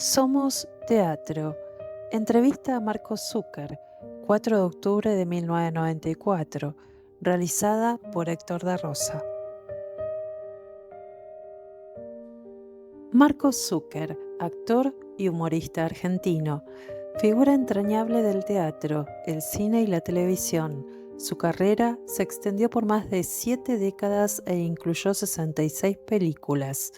Somos Teatro. Entrevista a Marcos Zúcar, 4 de octubre de 1994, realizada por Héctor da Rosa. Marcos Zúcar, actor y humorista argentino, figura entrañable del teatro, el cine y la televisión. Su carrera se extendió por más de 7 décadas e incluyó 66 películas.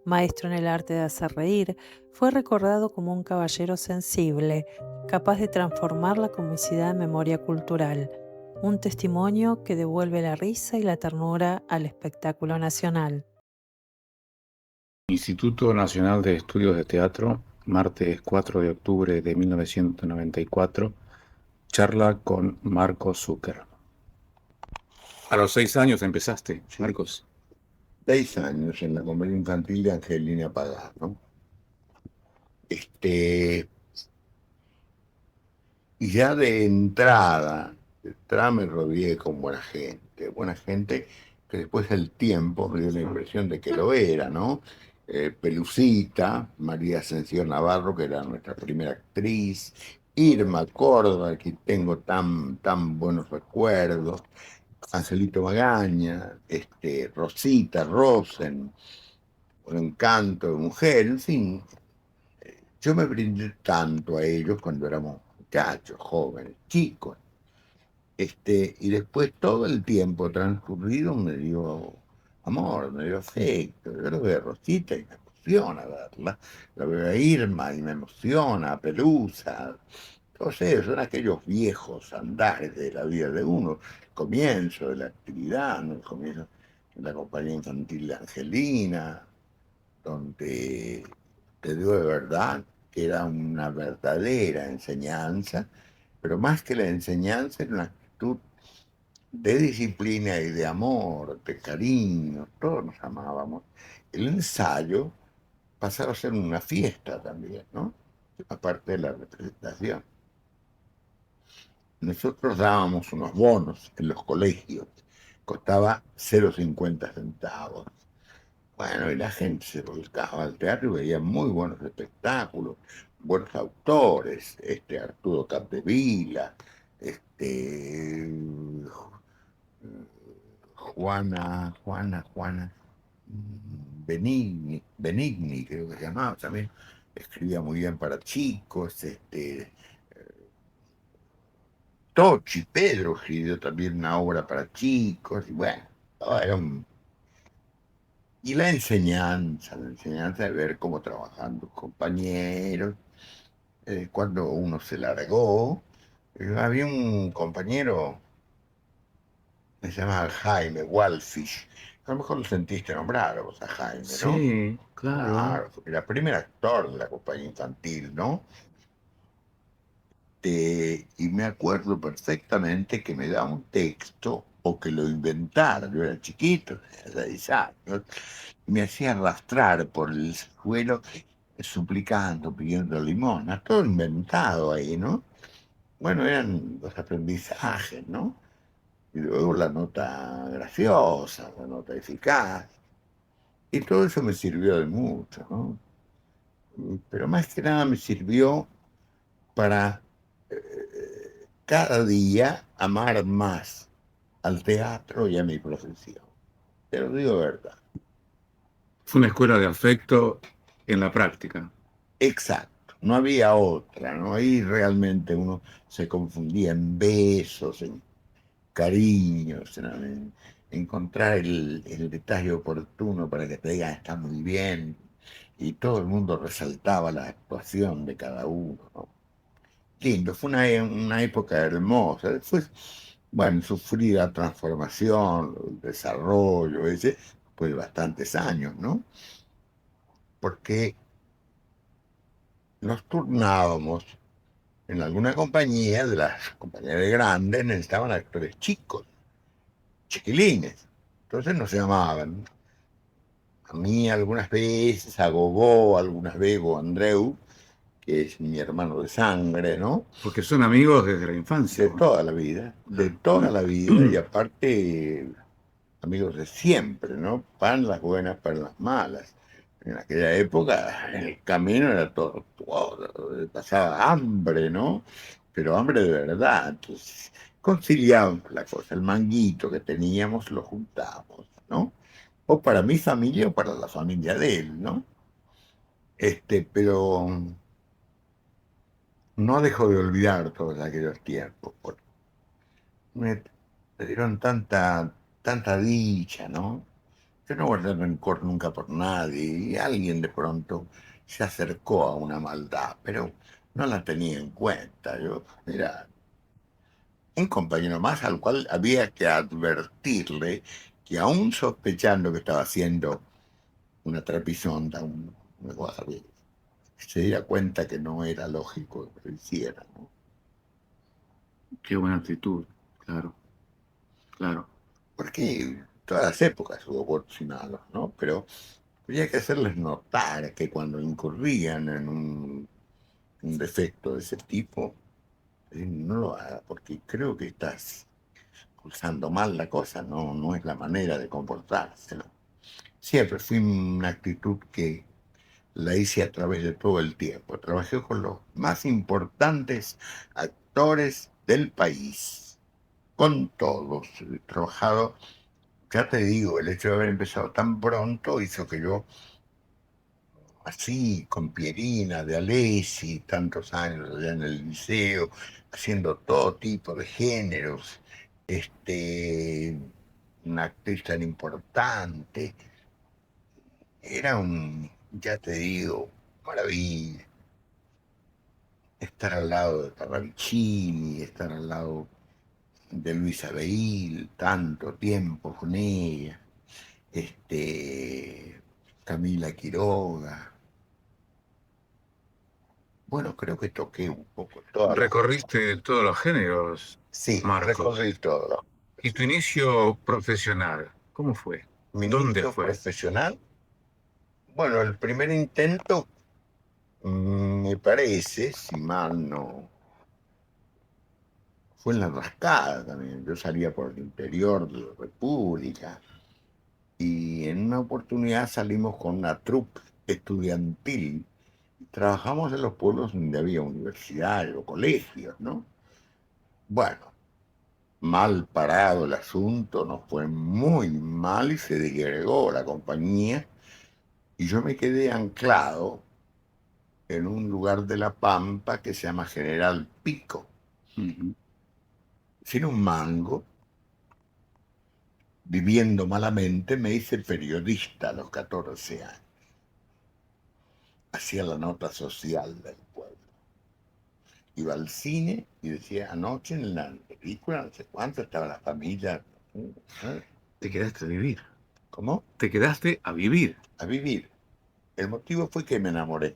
Maestro en el arte de hacer reír, fue recordado como un caballero sensible, capaz de transformar la comicidad en memoria cultural, un testimonio que devuelve la risa y la ternura al espectáculo nacional. Instituto Nacional de Estudios de Teatro, martes 4 de octubre de 1994, charla con Marcos Zúcar. A los 6 años empezaste, Marcos. 6 años en la comedia infantil de Angelina Pagás, ¿no? Y ya de entrada me rodeé con buena gente que después del tiempo me dio la impresión de que lo era, ¿no? Pelucita, María Ascensión Navarro, que era nuestra primera actriz, Irma Córdoba, que tengo tan buenos recuerdos, Angelito Magaña, Rosita Rosen, un encanto de mujer, en fin. Yo me brindé tanto a ellos cuando éramos muchachos, jóvenes, chicos. Y después todo el tiempo transcurrido me dio amor, me dio afecto. Yo lo veo a Rosita y me emociona verla. Lo veo a Irma y me emociona, a Pelusa. Entonces son aquellos viejos andares de la vida de uno. El comienzo de la actividad, ¿no? El comienzo de la compañía infantil de Angelina, donde te digo de verdad que era una verdadera enseñanza, pero más que la enseñanza era una actitud de disciplina y de amor, de cariño, todos nos amábamos. El ensayo pasaba a ser una fiesta también, ¿no? Aparte de la representación. Nosotros dábamos unos bonos en los colegios, costaba 0,50 centavos. Bueno, y la gente se volcaba al teatro y veía muy buenos espectáculos, buenos autores, Arturo Capdevila, Juana Benigni, creo que se llamaba también, escribía muy bien para chicos, Tochi, Pedro escribió también una obra para chicos, y bueno, era un... Y la enseñanza de ver cómo trabajan los compañeros, cuando uno se largó, había un compañero que se llamaba Jaime Walfish, a lo mejor lo sentiste nombrar vos a Jaime, ¿no? Sí, claro. Claro, era el primer actor de la compañía infantil, ¿no? Y me acuerdo perfectamente que me daba un texto o que lo inventara. Yo era chiquito, tenía 6 años, y me hacía arrastrar por el suelo suplicando, pidiendo limosna, todo inventado ahí, ¿no? Bueno, eran los aprendizajes, ¿no? Y luego la nota graciosa, la nota eficaz. Y todo eso me sirvió de mucho, ¿no? Pero más que nada me sirvió para cada día amar más al teatro y a mi profesión. Te lo digo de verdad. Fue una escuela de afecto en la práctica. Exacto, no había otra, ¿no? Ahí realmente uno se confundía en besos, en cariños, en encontrar el detalle oportuno para que te digan está muy bien, y todo el mundo resaltaba la actuación de cada uno, ¿no? Lindo, fue una época hermosa. Después, bueno, sufrí la transformación, el desarrollo, ese, pues bastantes años, ¿no? Porque nos turnábamos en alguna compañía, de las compañías de grandes, necesitaban actores chicos, chiquilines. Entonces nos llamaban. A mí algunas veces, a Gogó, algunas veces, o Andreu, que es mi hermano de sangre, ¿no? Porque son amigos desde la infancia. De toda la vida, y aparte amigos de siempre, ¿no? Para las buenas, para las malas. En aquella época el camino era todo pasaba hambre, ¿no? Pero hambre de verdad. Entonces, conciliábamos la cosa, el manguito que teníamos lo juntábamos, ¿no? O para mi familia o para la familia de él, ¿no? Pero no dejo de olvidar todos aquellos tiempos, porque me dieron tanta dicha, ¿no? Yo no guardé rencor nunca por nadie y alguien de pronto se acercó a una maldad, pero no la tenía en cuenta. Yo era un compañero más al cual había que advertirle que aún sospechando que estaba haciendo una trapisonda, una cosa que se diera cuenta que no era lógico que lo hiciera, ¿no? Qué buena actitud, claro, claro. Porque todas las épocas hubo buenos y malos, ¿no? Pero había que hacerles notar que cuando incurrían en un defecto de ese tipo, no lo haga, porque creo que estás usando mal la cosa, no es la manera de comportárselo. Siempre fui una actitud que la hice a través de todo el tiempo. Trabajé con los más importantes actores del país, con todos. He trabajado, ya te digo, el hecho de haber empezado tan pronto hizo que yo, así, con Pierina, de Alessi, tantos años allá en el liceo, haciendo todo tipo de géneros, una actriz tan importante, era ya te digo, maravilla. Estar al lado de Parravicini, estar al lado de Luisa Beil, tanto tiempo con ella, Camila Quiroga. Bueno, creo que toqué un poco todas las... Recorriste todos los géneros, Sí, Marcos. recorrí todo. ¿Y tu inicio profesional, cómo fue? Mi ¿Dónde inicio fue? profesional, bueno, el primer intento, me parece, si mal no, fue en La Rascada también. Yo salía por el interior de la República y en una oportunidad salimos con una troupe estudiantil. Trabajamos en los pueblos donde había universidades o colegios, ¿no? Bueno, mal parado el asunto, nos fue muy mal y se disgregó la compañía y yo me quedé anclado en un lugar de La Pampa que se llama General Pico, Ujú. sin un mango, viviendo malamente, me hice periodista a los 14 años. Hacía la nota social del pueblo. Iba al cine y decía, anoche en la película, no sé cuánto, estaba la familia. ¿Eh? Te quedaste a vivir. ¿Cómo? Te quedaste a vivir. A vivir. El motivo fue que me enamoré.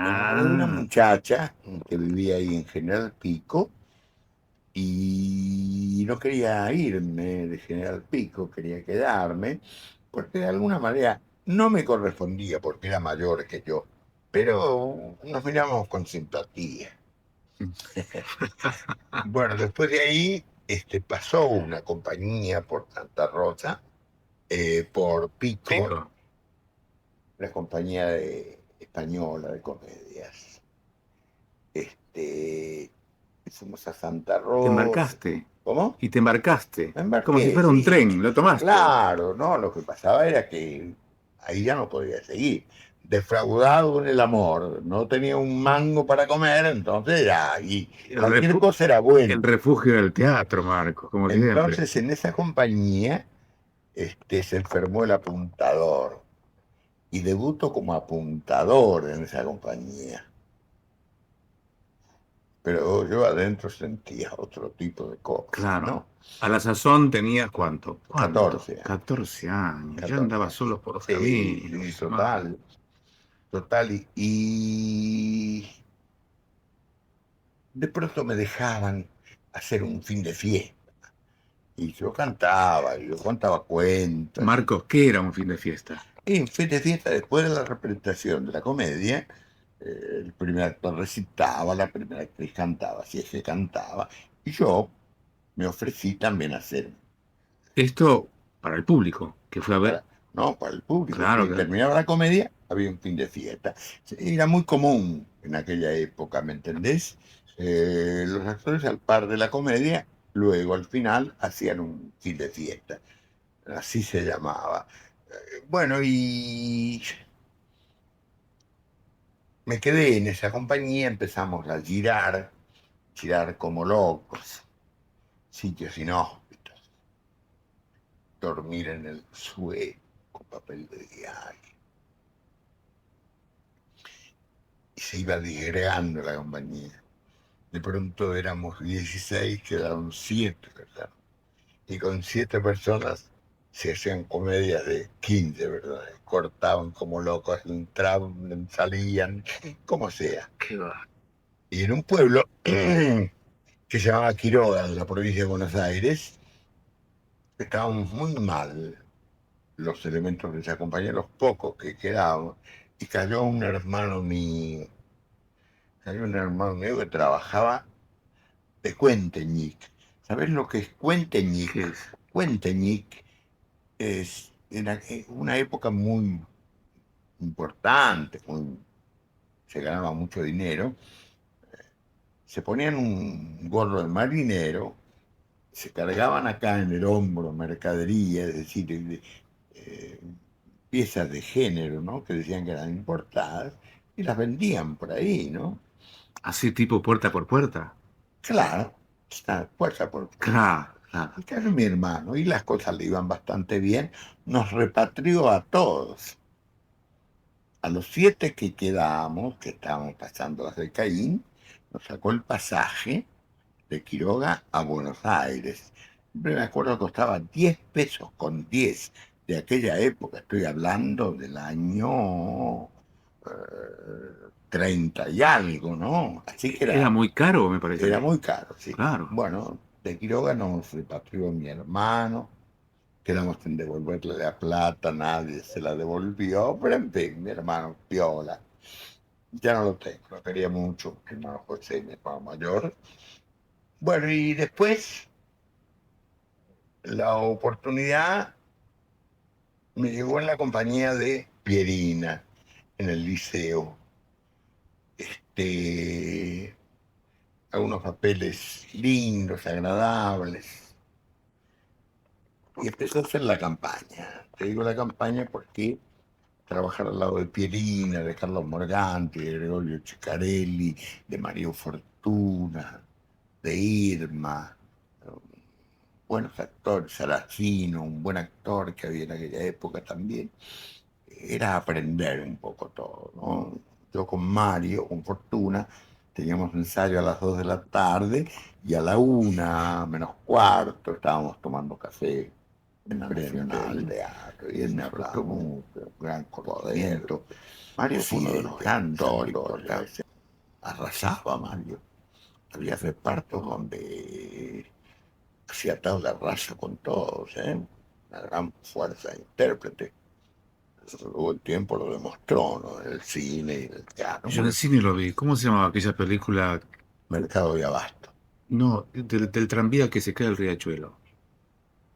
Me enamoré de una Ah, muchacha que vivía ahí en General Pico y no quería irme de General Pico, quería quedarme, porque de alguna manera no me correspondía porque era mayor que yo, pero nos miramos con simpatía. Bueno, después de ahí pasó una compañía por Santa Rosa, por Pico, Pico. la compañía española de comedias. Fuimos a Santa Te Rosa. embarcaste. ¿Cómo? Y te embarcaste. Me Como si embarqué, fuera un sí. tren, lo tomaste. Claro, no, lo que pasaba era que ahí ya no podía seguir. Defraudado en el amor, no tenía un mango para comer, entonces ya, y El, cualquier refu- cosa era el bueno. refugio del teatro, Marcos, como siempre. Entonces en esa compañía se enfermó el apuntador y debuto como apuntador en esa compañía. Pero yo adentro sentía otro tipo de cosas, Claro. ¿no? A la sazón tenías cuánto. ¿Cuánto? 14 años. 14 años. Ya 14 andaba años. solo por los Sí, sí, caminos, total. Total. Y de pronto me dejaban hacer un fin de fiesta. Y yo contaba cuentos. Marcos, ¿qué era un fin de fiesta? Y un fin de fiesta, después de la representación de la comedia, el primer actor recitaba, la primera actriz cantaba, si es que cantaba. Y yo me ofrecí también a hacer Esto para el público que fue a para, ver. ¿no? Para el público. Claro, Que claro. terminaba la comedia, había un fin de fiesta. Era muy común en aquella época, ¿me entendés? Los actores al par de la comedia, luego al final hacían un fin de fiesta. Así se llamaba. Bueno, y me quedé en esa compañía, empezamos a girar como locos, sitios inhóspitos, dormir en el suelo con papel de diario. Y se iba disgregando la compañía. De pronto éramos 16, quedaron 7 personas. Y con 7 personas se hacían comedias de 15, ¿verdad? Cortaban como locos, entraban, salían, como sea. Qué va. Y en un pueblo que se llamaba Quiroga, de la provincia de Buenos Aires, estábamos muy mal los elementos de esa compañía, los pocos que quedábamos. Y cayó un hermano mío que trabajaba de Cuenteñic. ¿Sabés lo que es Cuenteñic? ¿Qué es? Cuenteñic es una época muy importante, se ganaba mucho dinero. Se ponían un gorro de marinero, se cargaban acá en el hombro mercadería, es decir, eh, piezas de género, ¿no? Que decían que eran importadas y las vendían por ahí, ¿no? Así tipo puerta por puerta. Claro, está puerta por puerta. Claro, claro. Y claro, mi hermano, y las cosas le iban bastante bien, nos repatrió a todos. A los 7 que quedábamos, que estábamos pasando desde Caín, nos sacó el pasaje de Quiroga a Buenos Aires. Siempre me acuerdo que costaba 10 pesos con 10 de aquella época. Estoy hablando del año 30 y algo, ¿no? Así que Era muy caro, me parece a era mí. muy caro, sí. Claro. Bueno, de Quiroga nos repatrió mi hermano. Quedamos en devolverle la plata, nadie se la devolvió, pero en fin, mi hermano Piola. Ya no lo tengo, lo quería mucho, mi hermano José, mi hermano mayor. Bueno, y después la oportunidad me llegó en la compañía de Pierina, en el liceo. Este, algunos papeles lindos, agradables. Y empecé a hacer la campaña. Te digo la campaña porque trabajar al lado de Pierina, de Carlos Morganti, de Gregorio Ciccarelli, de Mario Fortuna, de Irma, buenos actores, Saracino, un buen actor que había en aquella época también. Era aprender un poco todo, ¿no? Yo con Mario, con Fortuna, teníamos ensayo a las 2 de la tarde y a la 1 menos cuarto estábamos tomando café en la Nacional Teatro y él me hablaba mucho, un gran conocimiento. Mario fue uno de los grandes actores, arrasaba Mario. Había repartos donde hacía tabla rasa con todos, ¿eh? Una gran fuerza de intérprete. Luego el tiempo lo demostró, ¿no? En el cine y en el teatro. Yo en el cine lo vi. ¿Cómo se llamaba aquella película? Mercado de Abasto. No, del tranvía que se cae el riachuelo.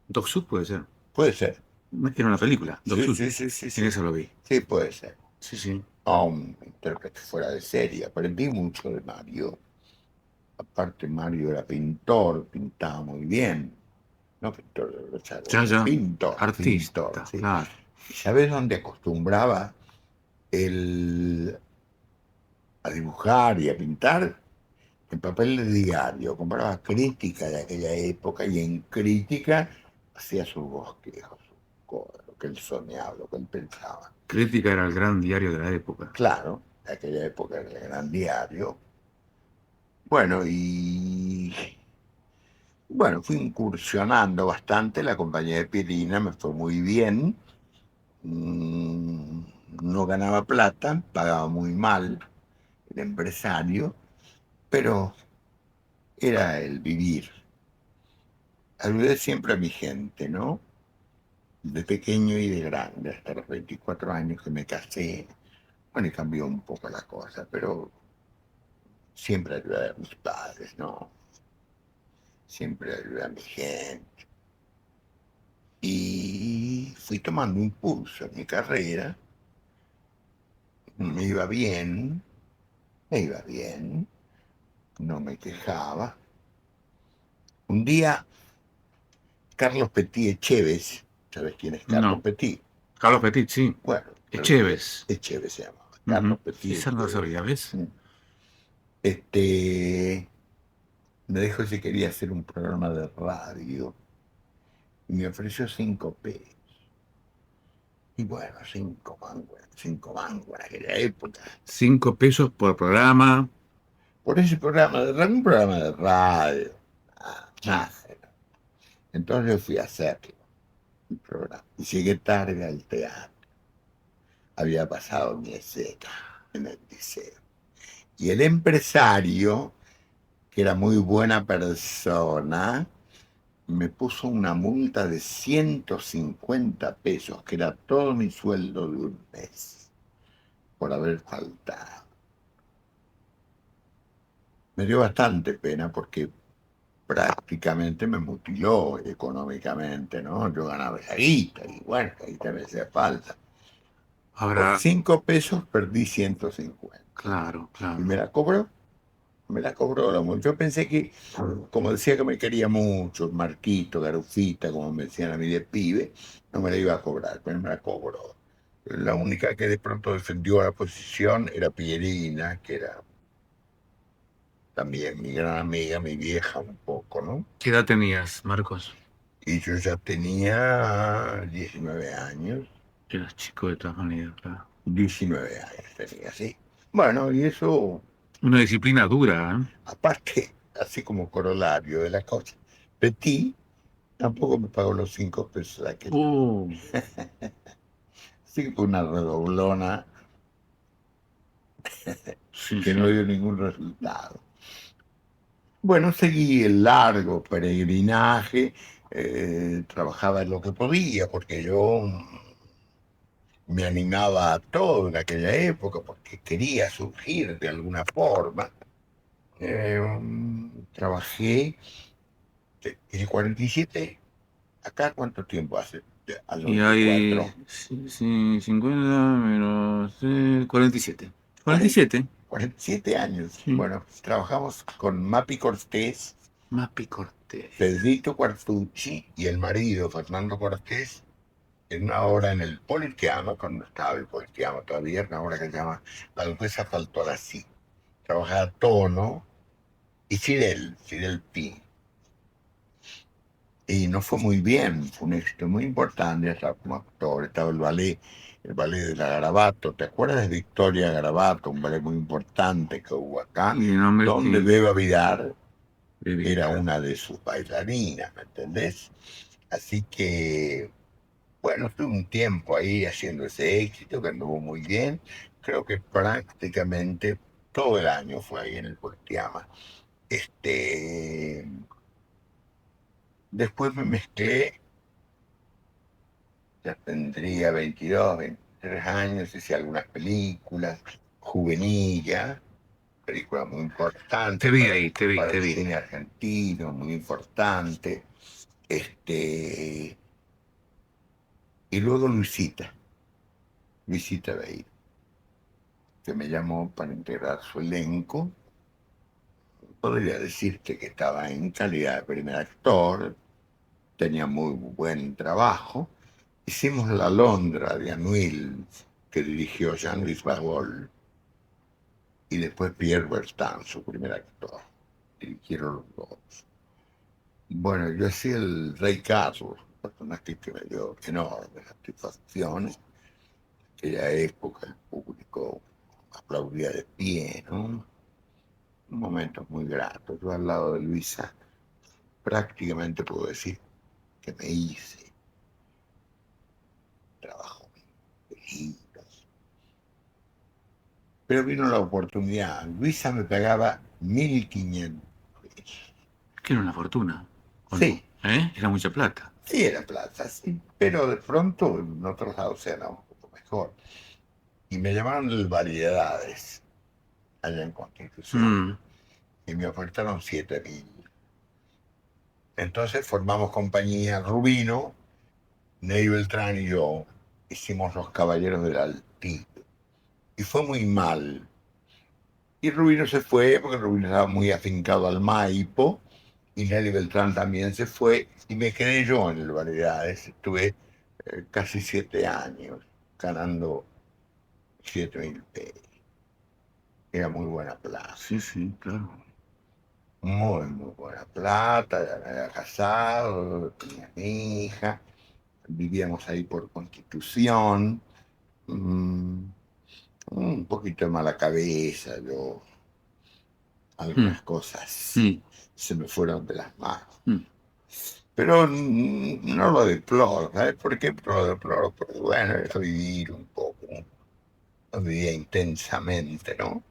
Dog Sud puede ser. Puede ser. No, era una película, Dog Sí, Sud. sí, sí, sí, En sí. eso lo vi. Sí, puede ser. Sí, sí. A un intérprete fuera de serie. Aprendí mucho de Mario. Aparte, Mario era pintor, pintaba muy bien. No pintor, o sea, Ya, ya. pintor, Artista, sí. claro. ¿Y sabes dónde acostumbraba él a dibujar y a pintar? En papel de diario. Compraba crítica de aquella época y en crítica hacía sus bosquejos, sus cosas, lo que él soñaba, lo que él pensaba. Crítica era el gran diario de la época. Claro, de aquella época era el gran diario. Bueno, bueno, fui incursionando bastante. La compañía de Pirina me fue muy bien. Mm, no ganaba plata, pagaba muy mal el empresario, pero era el vivir. Ayudé siempre a mi gente, ¿no? De pequeño y de grande, hasta los 24 años que me casé. Bueno, y cambió un poco la cosa, pero siempre ayudé a mis padres, ¿no? Siempre ayudé a mi gente. Y fui tomando impulso en mi carrera, me iba bien, no me quejaba. Un día, Carlos Petit Echeves, ¿sabes quién es Carlos No. Petit? Carlos Petit, sí. Bueno, Echeves. Echeves se llamaba, Carlos Petit Esa no la Echeves. sabía, ¿ves? Este, me dijo si quería hacer un programa de radio y me ofreció 5 pesos. Y bueno, 5 mangos en aquella época. 5 pesos por programa. Por ese programa de radio, un programa de radio. Ah, Entonces yo fui a hacerlo, el programa. Y llegué tarde al teatro. Había pasado mi escena en el liceo. Y el empresario, que era muy buena persona, me puso una multa de 150 pesos, que era todo mi sueldo de un mes, por haber faltado. Me dio bastante pena porque prácticamente me mutiló económicamente, ¿no? Yo ganaba esa guita y bueno, ahí me hacía falta. Por ahora, 5 pesos perdí 150. claro, Y claro. me la cobró la multa. Yo pensé que, como decía que me quería mucho, Marquito, Garufita, como me decían a mí de pibe, no me la iba a cobrar, pero me la cobró. La única que de pronto defendió la posición era Pierina, que era también mi gran amiga, mi vieja un poco, ¿no? ¿Qué edad tenías, Marcos? Y yo ya tenía 19 años, Eras chico de todas maneras, claro. 19 años tenía, sí. Bueno, y eso, Una disciplina dura, ¿eh? aparte, así como corolario de la cosa, Petit tampoco me pagó los 5 pesos de aquel. Uh, Así que fue una redoblona sí, que no sí. dio ningún resultado. Bueno, seguí el largo peregrinaje, trabajaba en lo que podía, porque yo me animaba a todo en aquella época, porque quería surgir de alguna forma. Eh, Trabajé en el 47. ¿Acá cuánto tiempo hace? Al Y 94. hay 50 menos 47. 40, 47. 47 años. Sí. Bueno, trabajamos con Mapi Cortés, Mapi Cortés. Pedrito Quartucci y el marido, Fernando Cortés, en una obra en el Politeama, cuando estaba el Politeama todavía, una obra que se llama La Duquesa faltó a la sí. Trabajaba Tono y Fidel Pi. Y no fue muy bien, fue un éxito muy importante, estaba como actor, estaba el ballet de la Garabato. ¿Te acuerdas de Victoria Garabato, un ballet muy importante que hubo acá, Y de nombre donde sí. Beba Vidal De era vida. una de sus bailarinas, ¿me entendés? Así que, bueno, estuve un tiempo ahí haciendo ese éxito que anduvo muy bien. Creo que prácticamente todo el año fue ahí en el Politeama. Este, después me mezclé, ya tendría 22, 23 años, hice algunas películas, Juvenilla, película muy importante Te vi ahí, para te el vi. cine argentino, muy importante. Este, y luego Luisita Beir, que me llamó para integrar su elenco. Podría decirte que estaba en calidad de primer actor, tenía muy buen trabajo. Hicimos La Londra de Anuil, que dirigió Jean-Louis Barrault, y después Pierre Bertin, su primer actor. Dirigieron los dos. Bueno, yo hacía el Rey Carlos, un personaje que me dio enormes satisfacciones. En aquella época el público aplaudía de pie, ¿no? Un momento muy grato. Yo al lado de Luisa prácticamente puedo decir que me hice trabajo feliz. Pero vino la oportunidad. Luisa me pagaba 1.500 pesos. Que era una fortuna, ¿o no? Sí, ¿Eh? Era mucha plata. sí era plata, sí. Pero de pronto en otros lados era un poco mejor. Y me llamaron de Variedades, allá en Constitución, Mm. y me ofertaron 7.000. Entonces formamos compañía Rubino Nelly Beltrán y yo hicimos Los Caballeros del Altillo. Y fue muy mal. Y Rubino se fue porque Rubino estaba muy afincado al Maipo. Y Nelly Beltrán también se fue. Y me quedé yo en el Variedades. Estuve casi 7 años ganando 7.000 pesos. Era muy buena plata. Sí, sí, claro. Muy, muy buena plata. Ya me había casado, tenía mi hija. Vivíamos ahí por Constitución. Mm, un poquito de mala cabeza, yo. Mm, Algunas cosas mm, se me fueron de las manos. mm. Pero no lo deploro, ¿sabes por qué lo deploro? Porque bueno, eso vivir un poco, lo vivía intensamente, ¿no?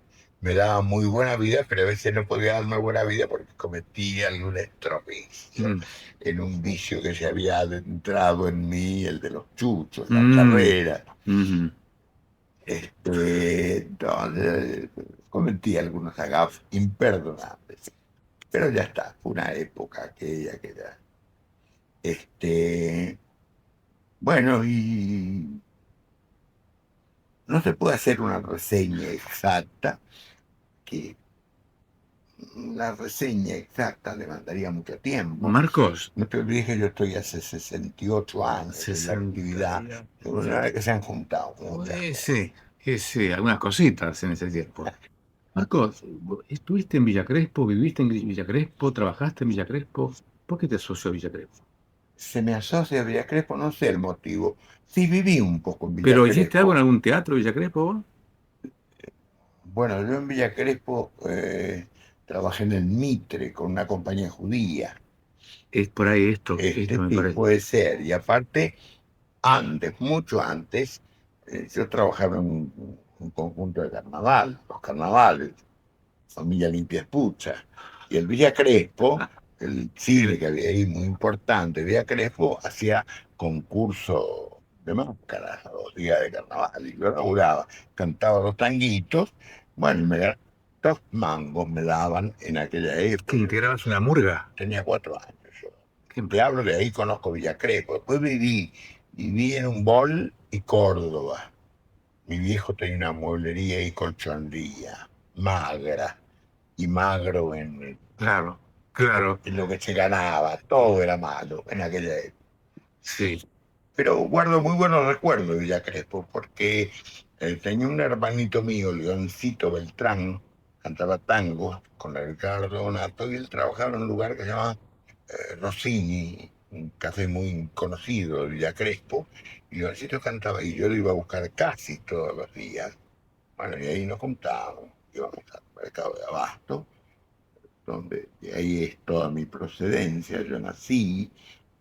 Me daba muy buena vida, pero a veces no podía darme buena vida porque cometí algún estropicio Mm. en un vicio que se había adentrado en mí, el de los chuchos, la Mm, charrera. mhm. Entonces, cometí algunos agafes imperdonables. Pero ya está, fue una época aquella que ya. Este, bueno, y no se puede hacer una reseña exacta, que la reseña exacta demandaría mucho tiempo. Marcos, No te olvides que yo estoy hace 68 años en la 60 actividad, ya. una vez que se han juntado muchas cosas. Sí, algunas cositas en ese tiempo. Marcos, ¿vos ¿estuviste en Villa Crespo? ¿Viviste en Villa Crespo? ¿Trabajaste en Villa Crespo? ¿Por qué te asoció a Villa Crespo? Se me asocia a Villa Crespo, no sé el motivo. Sí, viví un poco en Villa ¿Pero hiciste algo en Crespo. algún teatro de Villa Crespo vos? Bueno, yo en Villa Crespo trabajé en el Mitre con una compañía judía. Es por ahí esto me Sí, parece. puede ser. Y aparte, antes, mucho antes, yo trabajaba en un conjunto de carnaval, los carnavales, Familia Limpia Espucha. Y el Villa Crespo, Ah, el cine que había ahí muy importante, Villa Crespo hacía concurso de máscaras a los días de carnaval. Y yo laburaba, cantaba los tanguitos, bueno, 2 mangos me daban en aquella que época. integrabas una murga. Tenía 4 años yo. Qué Te hablo de ahí, conozco Villa Crespo. Después viví en un Bol y Córdoba. Mi viejo tenía una mueblería y colchonería, magra y magro claro, claro. en lo que se ganaba. Todo era malo en aquella época. Sí. Pero guardo muy buenos recuerdos de Villa Crespo porque tenía un hermanito mío, Leoncito Beltrán, cantaba tango con el Ricardo Donato y él trabajaba en un lugar que se llama Rossini, un café muy conocido de Villa Crespo, y Leoncito cantaba y yo lo iba a buscar casi todos los días. Bueno, y ahí nos juntábamos, íbamos al mercado de Abasto, donde de ahí es toda mi procedencia. Yo nací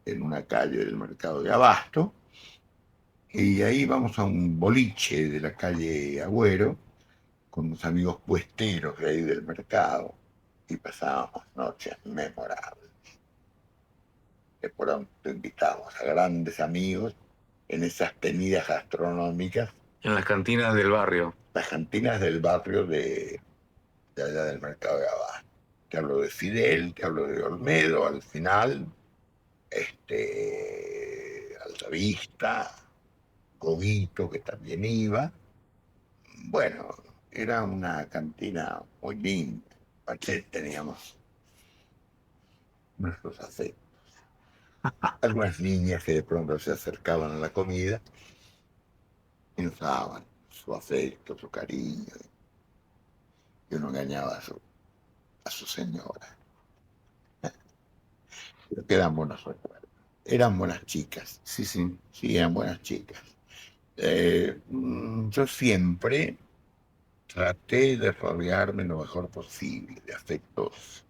en una calle del mercado de Abasto, y ahí vamos a un boliche de la calle Agüero, con unos amigos puesteros de ahí del mercado, y pasábamos noches memorables. De pronto invitamos a grandes amigos en esas tenidas gastronómicas, En las cantinas del barrio. las cantinas del barrio de allá del mercado de Abasto. Te hablo de Fidel, te hablo de Olmedo, al final, Altavista, Gobito, que también iba. Bueno, era una cantina muy linda. Aparte teníamos nuestros afectos. Algunas niñas que de pronto se acercaban a la comida y nos daban su afecto, su cariño. Y uno engañaba a su señora. Pero que eran buenos recuerdos. Eran buenas chicas. Sí, sí. Sí, eran buenas chicas. Yo siempre traté de rodearme lo mejor posible de afectos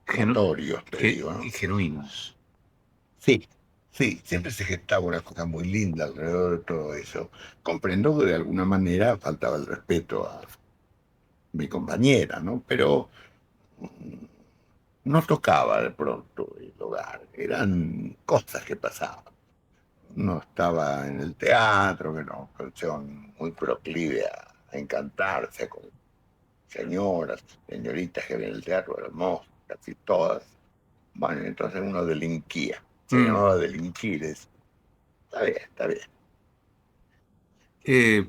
Genu- notorios, te digo, ¿no? y genuinos. Sí, sí, siempre se gestaba una cosa muy linda alrededor de todo eso. Comprendo que de alguna manera faltaba el respeto a mi compañera, ¿no? Pero no tocaba de pronto el hogar, eran cosas que pasaban. No estaba en el teatro, que no, canción muy proclive a encantarse con señoras, señoritas que ven el teatro, hermosas, casi todas. Bueno, entonces uno delinquía, se Mm. llamaba delinquir eso. Está bien, está bien.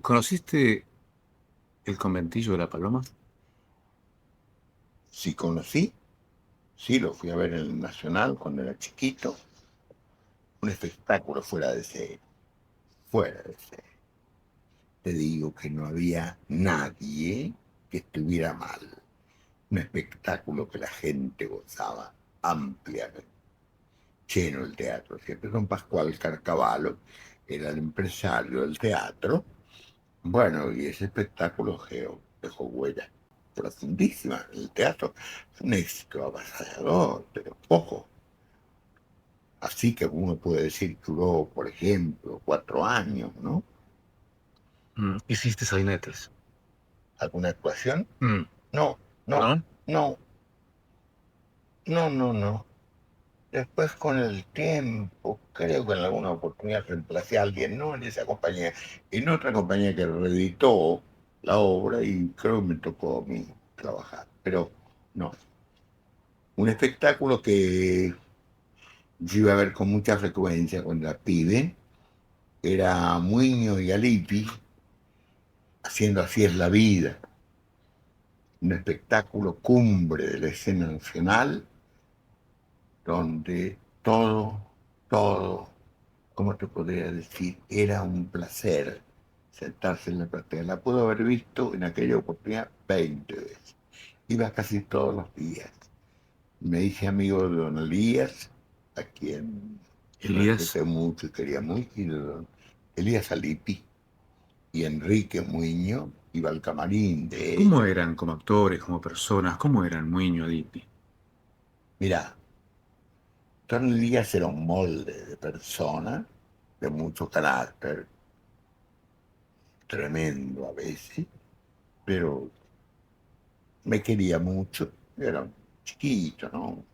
¿Conociste el conventillo de la Paloma? Sí conocí, sí lo fui a ver en el Nacional cuando era chiquito. Un espectáculo fuera de serie, fuera de serie. Te digo que no había nadie que estuviera mal. Un espectáculo que la gente gozaba ampliamente. Lleno el teatro. Siempre don Pascual Carcavalo era el empresario del teatro. Bueno, y ese espectáculo dejó huella profundísima. El teatro es un éxito avasallador, pero poco. Así que uno puede decir que duró, por ejemplo, 4 años, ¿no? Hiciste sainetes. ¿Alguna actuación? Mm, No, no, ¿No? no, no. Después con el tiempo, creo que en alguna oportunidad reemplacé a alguien, no en esa compañía, en otra compañía que reeditó la obra y creo que me tocó a mí trabajar. Pero no, un espectáculo que yo iba a ver con mucha frecuencia cuando era pibe, era Muñoz y Alipi haciendo Así es la vida, un espectáculo cumbre de la escena nacional, donde todo, ¿cómo te podría decir? Era un placer sentarse en la platea. La puedo haber visto en aquella oportunidad 20 veces. Iba casi todos los días. Me hice amigo de don Elías, a quien Elías. respeté mucho y quería mucho, y de don Elías Alipi y Enrique Muñoz, iba al camarín de ¿Cómo ellos. eran como actores, como personas? ¿Cómo eran Muñoz y Dipi? Mirá, don Elías era un molde de persona, de mucho carácter, tremendo a veces, pero me quería mucho. Yo era un chiquito, ¿no?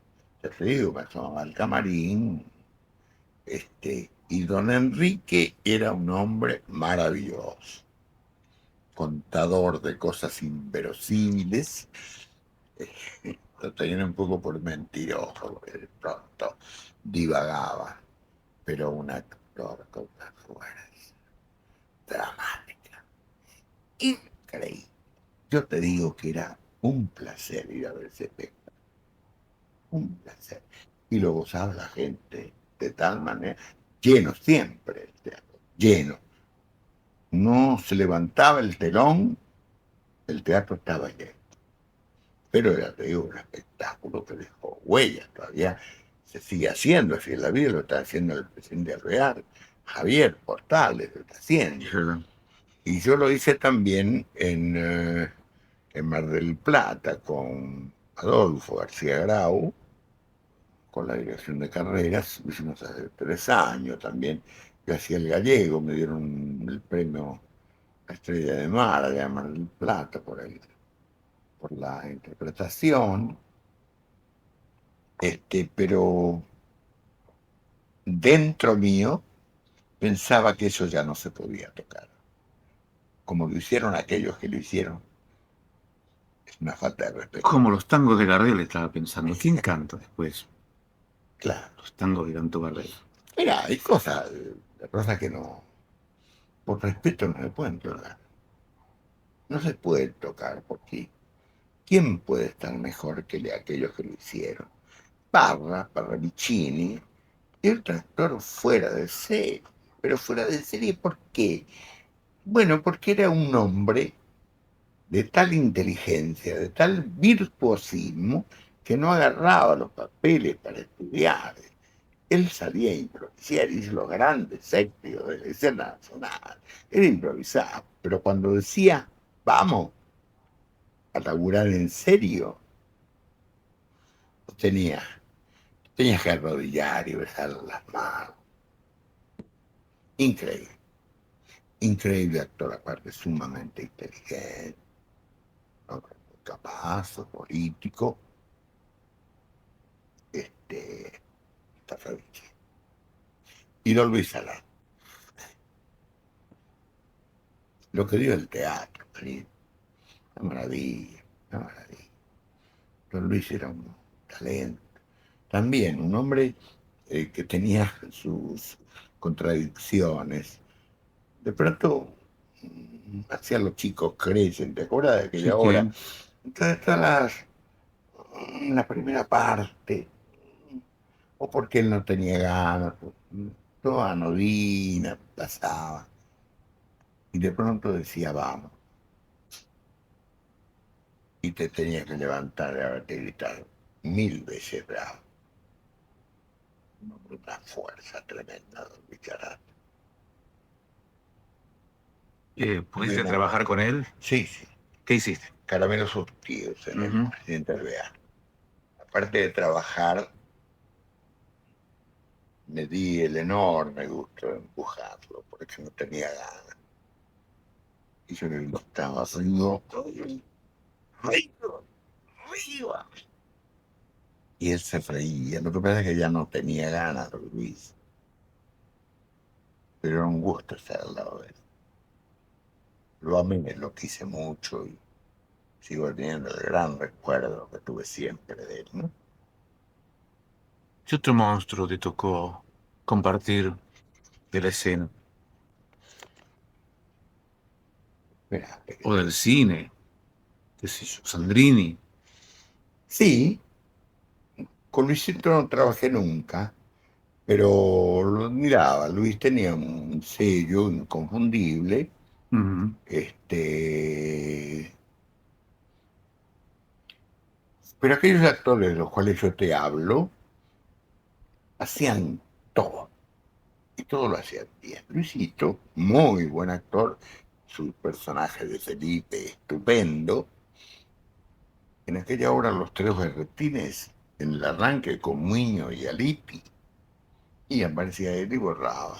Ya te digo, me asomaba al camarín. Y don Enrique era un hombre maravilloso, contador de cosas inverosímiles. Lo tenían un poco por mentiroso, porque de pronto divagaba, pero un actor con una fuerza dramática increíble. Yo te digo que era un placer ir a ver ese espectáculo, un placer. Y lo gozaba la gente de tal manera, lleno siempre el teatro, lleno. No se levantaba el telón, el teatro estaba lleno. Pero ya te digo, un espectáculo que dejó huella, todavía se sigue haciendo, si en la vida lo está haciendo el presidente real, Javier Portales lo está haciendo. Es verdad. Y yo lo hice también en Mar del Plata con Adolfo García Grau, con la dirección de carreras, lo hicimos hace 3 años también. Yo hacía el gallego, me dieron el premio La Estrella de Mar allá en Mar del Plata por la interpretación. Pero dentro mío pensaba que eso ya no se podía tocar. Como lo hicieron aquellos que lo hicieron, es una falta de respeto. Como los tangos de Gardel estaba pensando. ¿Quién canta después? Claro. Los tangos de Canto Gardel. Mira, hay cosas que no, por respeto no se pueden tocar. No se pueden tocar porque ¿quién puede estar mejor que aquellos que lo hicieron? Parravicini, y otro actor fuera de serie. Pero fuera de serie, ¿por qué? Bueno, porque era un hombre de tal inteligencia, de tal virtuosismo, que no agarraba los papeles para estudiar. Él salía a improvisar y los grandes éxitos de la escena nacional. Él improvisaba, pero cuando decía, vamos a laburar en serio, tenía, tenía que arrodillar y besar las manos. Increíble, increíble actor, aparte sumamente inteligente, ¿no? Capaz, político, este, Tarravich. Y don Luis Salá, lo que dio el teatro, ¿sí? Una maravilla, una maravilla. Don Luis era un talento. También un hombre que tenía sus contradicciones. De pronto hacía los chicos crecen, ¿te acuerdas de aquella Sí, hora? Entonces la primera parte, o porque él no tenía ganas, toda anodina, pasaba. Y de pronto decía, vamos, y te tenías que levantar y haberte gritado 1000 veces bravo. Una fuerza tremenda, don Bicharán. ¿Pudiste trabajar con él? Sí, sí. ¿Qué hiciste? Caramelos surtidos en el Ujú. presidente Alvear. Aparte de trabajar, me di el enorme gusto de empujarlo, porque no tenía ganas. Y yo le gritaba, arriba, arriba, arriba. Y él se reía. Lo que pasa es que ya no tenía ganas, don Luis. Pero era un gusto estar al lado de él. Lo amé, lo quise mucho y sigo teniendo el gran recuerdo que tuve siempre de él, ¿no? ¿Qué otro monstruo te tocó compartir de la escena? Mirá, O del cine, qué sé yo, Sandrini. sí, con Luisito no trabajé nunca, pero lo admiraba. Luis tenía un sello inconfundible. Ujú. Pero aquellos actores de los cuales yo te hablo hacían todo, y todo lo hacían bien. Luisito, muy buen actor, su personaje de Felipe, estupendo. En aquella obra Los Tres Berretines, en el arranque con Muñoz y Alipi, y aparecía él y borraba.